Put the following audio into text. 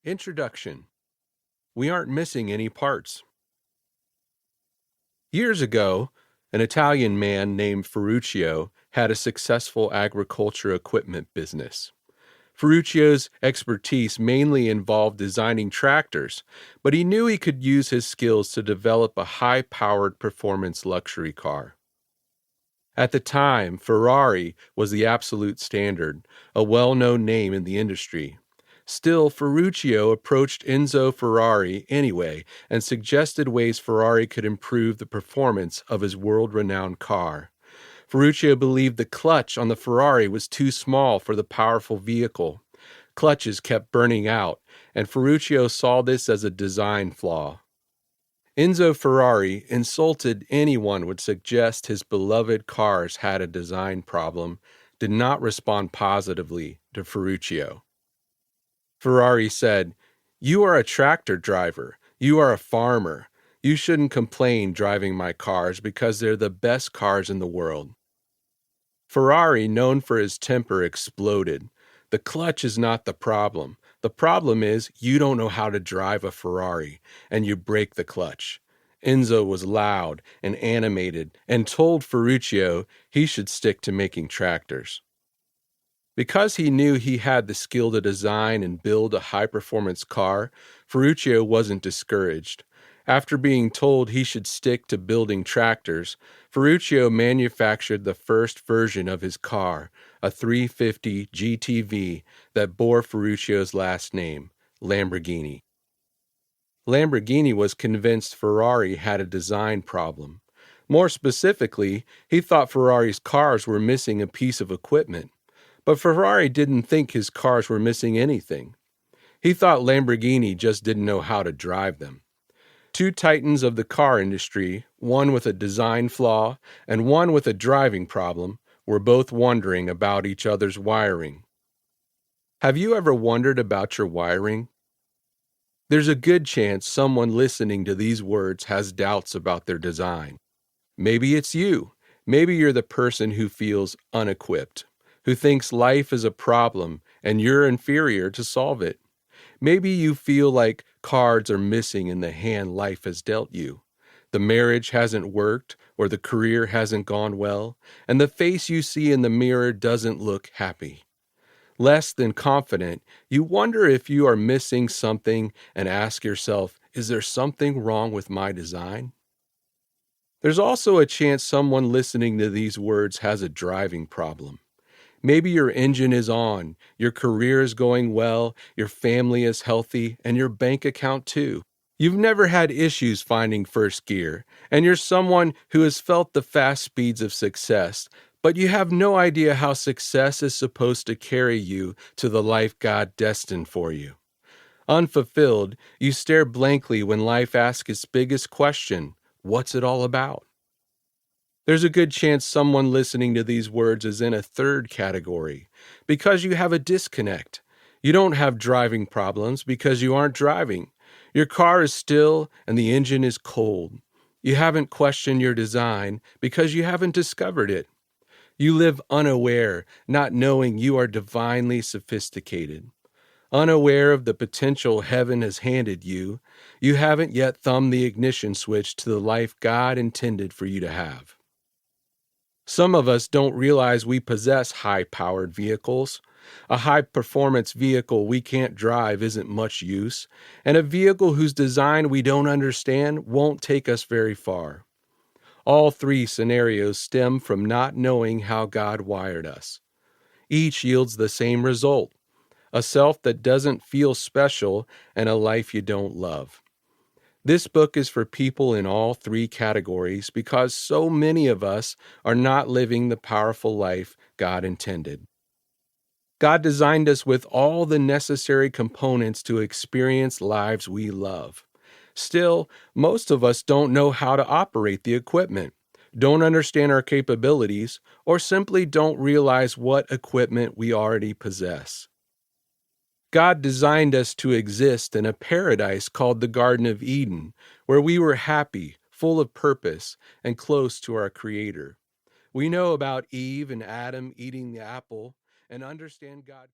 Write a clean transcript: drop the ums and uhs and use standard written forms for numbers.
Introduction. We aren't missing any parts. Years ago, an Italian man named Ferruccio had a successful agriculture equipment business. Ferruccio's expertise mainly involved designing tractors, but he knew he could use his skills to develop a high-powered performance luxury car. At the time, Ferrari was the absolute standard, a well-known name in the industry. Still, Ferruccio approached Enzo Ferrari anyway and suggested ways Ferrari could improve the performance of his world-renowned car. Ferruccio believed the clutch on the Ferrari was too small for the powerful vehicle. Clutches kept burning out, and Ferruccio saw this as a design flaw. Enzo Ferrari, insulted anyone would suggest his beloved cars had a design problem, did not respond positively to Ferruccio. Ferrari said, "You are a tractor driver. You are a farmer. You shouldn't complain driving my cars because they're the best cars in the world." Ferrari, known for his temper, exploded. "The clutch is not the problem. The problem is you don't know how to drive a Ferrari, and you break the clutch." Enzo was loud and animated and told Ferruccio he should stick to making tractors. Because he knew he had the skill to design and build a high-performance car, Ferruccio wasn't discouraged. After being told he should stick to building tractors, Ferruccio manufactured the first version of his car, a 350 GTV that bore Ferruccio's last name, Lamborghini. Lamborghini was convinced Ferrari had a design problem. More specifically, he thought Ferrari's cars were missing a piece of equipment. But Ferrari didn't think his cars were missing anything. He thought Lamborghini just didn't know how to drive them. Two titans of the car industry, one with a design flaw and one with a driving problem, were both wondering about each other's wiring. Have you ever wondered about your wiring? There's a good chance someone listening to these words has doubts about their design. Maybe it's you. Maybe you're the person who feels unequipped, who thinks life is a problem and you're inferior to solve it. Maybe you feel like cards are missing in the hand life has dealt you. The marriage hasn't worked or the career hasn't gone well, and the face you see in the mirror doesn't look happy. Less than confident, you wonder if you are missing something and ask yourself, is there something wrong with my design? There's also a chance someone listening to these words has a driving problem. Maybe your engine is on, your career is going well, your family is healthy, and your bank account too. You've never had issues finding first gear, and you're someone who has felt the fast speeds of success, but you have no idea how success is supposed to carry you to the life God destined for you. Unfulfilled, you stare blankly when life asks its biggest question, what's it all about? There's a good chance someone listening to these words is in a third category, because you have a disconnect. You don't have driving problems because you aren't driving. Your car is still and the engine is cold. You haven't questioned your design because you haven't discovered it. You live unaware, not knowing you are divinely sophisticated. Unaware of the potential heaven has handed you, you haven't yet thumbed the ignition switch to the life God intended for you to have. Some of us don't realize we possess high-powered vehicles. A high-performance vehicle we can't drive isn't much use, and a vehicle whose design we don't understand won't take us very far. All three scenarios stem from not knowing how God wired us. Each yields the same result, a self that doesn't feel special and a life you don't love. This book is for people in all three categories because so many of us are not living the powerful life God intended. God designed us with all the necessary components to experience lives we love. Still, most of us don't know how to operate the equipment, don't understand our capabilities, or simply don't realize what equipment we already possess. God designed us to exist in a paradise called the Garden of Eden, where we were happy, full of purpose, and close to our Creator. We know about Eve and Adam eating the apple and understand God.